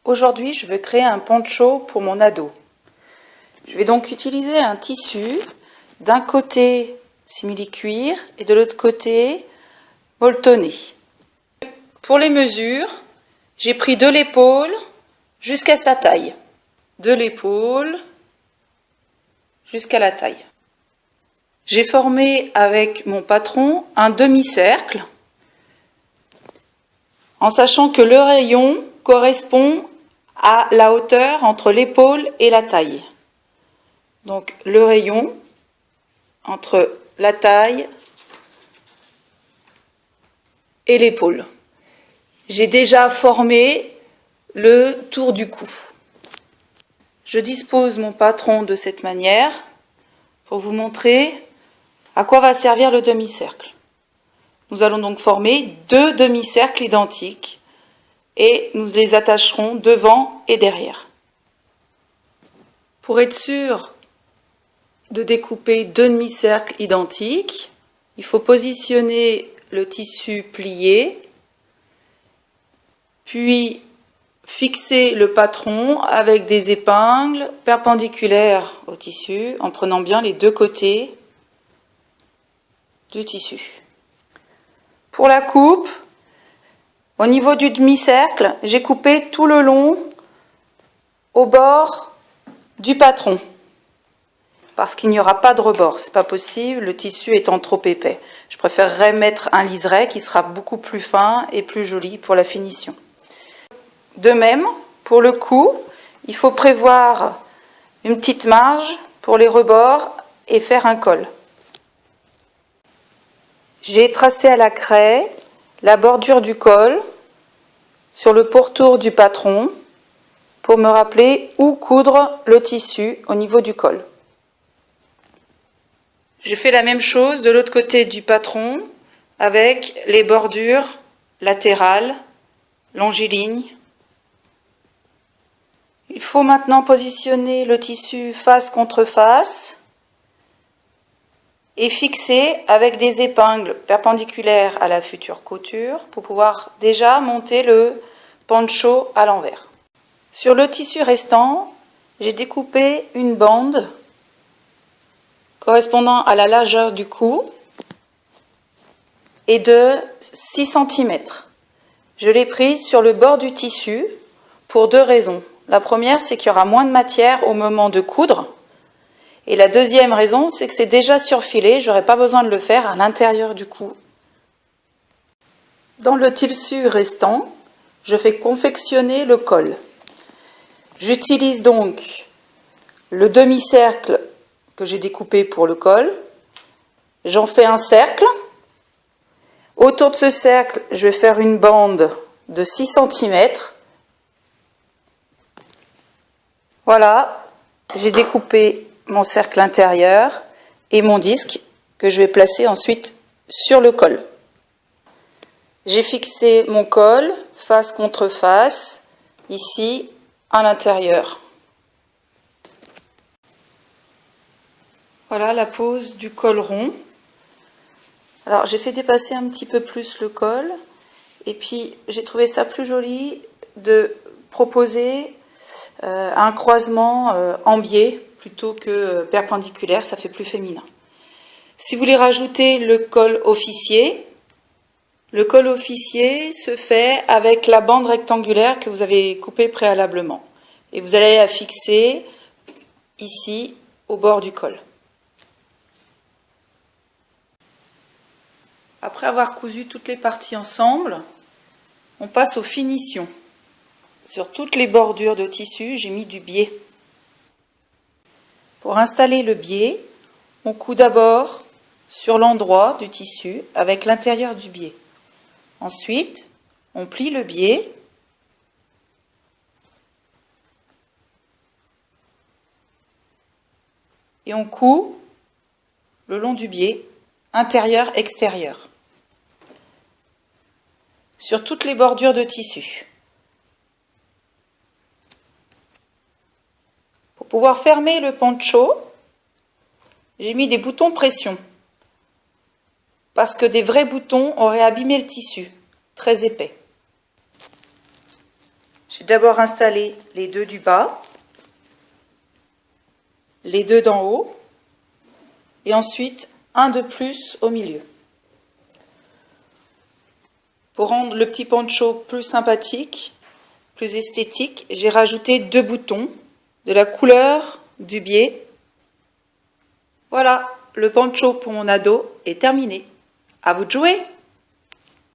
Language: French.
Aujourd'hui, je veux créer un poncho pour mon ado. Je vais donc utiliser un tissu, d'un côté simili-cuir et de l'autre côté molletonné. Pour les mesures, j'ai pris de l'épaule jusqu'à sa taille. De l'épaule jusqu'à la taille. J'ai formé avec mon patron un demi-cercle, en sachant que le rayon correspond à la hauteur entre l'épaule et la taille. Donc le rayon entre la taille et l'épaule. J'ai déjà formé le tour du cou. Je dispose mon patron de cette manière pour vous montrer à quoi va servir le demi-cercle. Nous allons donc former deux demi-cercles identiques et nous les attacherons devant et derrière. Pour être sûr de découper deux demi-cercles identiques, il faut positionner le tissu plié, puis fixer le patron avec des épingles perpendiculaires au tissu en prenant bien les deux côtés du tissu. Pour la coupe, au niveau du demi-cercle, j'ai coupé tout le long au bord du patron parce qu'il n'y aura pas de rebord, c'est pas possible, le tissu étant trop épais. Je préférerais mettre un liseré qui sera beaucoup plus fin et plus joli pour la finition. De même, pour le cou, il faut prévoir une petite marge pour les rebords et faire un col. J'ai tracé à la craie la bordure du col sur le pourtour du patron pour me rappeler où coudre le tissu au niveau du col. J'ai fait la même chose de l'autre côté du patron avec les bordures latérales, longilignes. Il faut maintenant positionner le tissu face contre face et fixer avec des épingles perpendiculaires à la future couture pour pouvoir déjà monter le poncho à l'envers. Sur le tissu restant, j'ai découpé une bande correspondant à la largeur du cou et de 6 cm. Je l'ai prise sur le bord du tissu pour deux raisons. La première, c'est qu'il y aura moins de matière au moment de coudre. Et la deuxième raison, c'est que c'est déjà surfilé, je n'aurai pas besoin de le faire à l'intérieur du cou. Dans le tissu restant, je fais confectionner le col. J'utilise donc le demi-cercle que j'ai découpé pour le col. J'en fais un cercle. Autour de ce cercle, je vais faire une bande de 6 cm. Voilà, j'ai découpé mon cercle intérieur et mon disque que je vais placer ensuite sur le col. J'ai fixé mon col face contre face, ici à l'intérieur. Voilà la pose du col rond. Alors j'ai fait dépasser un petit peu plus le col et puis j'ai trouvé ça plus joli de proposer un croisement en biais plutôt que perpendiculaire, ça fait plus féminin. Si vous voulez rajouter le col officier se fait avec la bande rectangulaire que vous avez coupée préalablement. Et vous allez la fixer ici au bord du col. Après avoir cousu toutes les parties ensemble, on passe aux finitions. Sur toutes les bordures de tissu, j'ai mis du biais. Pour installer le biais, on coud d'abord sur l'endroit du tissu avec l'intérieur du biais. Ensuite, on plie le biais et on coud le long du biais, intérieur-extérieur, sur toutes les bordures de tissu. Pour pouvoir fermer le poncho, j'ai mis des boutons pression parce que des vrais boutons auraient abîmé le tissu, très épais. J'ai J'ai d'abord installé les deux du bas, les deux d'en haut, et ensuite un de plus au milieu. Pour rendre le petit poncho plus sympathique, plus esthétique, j'ai rajouté 2 boutons de la couleur du biais. Voilà, le poncho pour mon ado est terminé. À vous de jouer!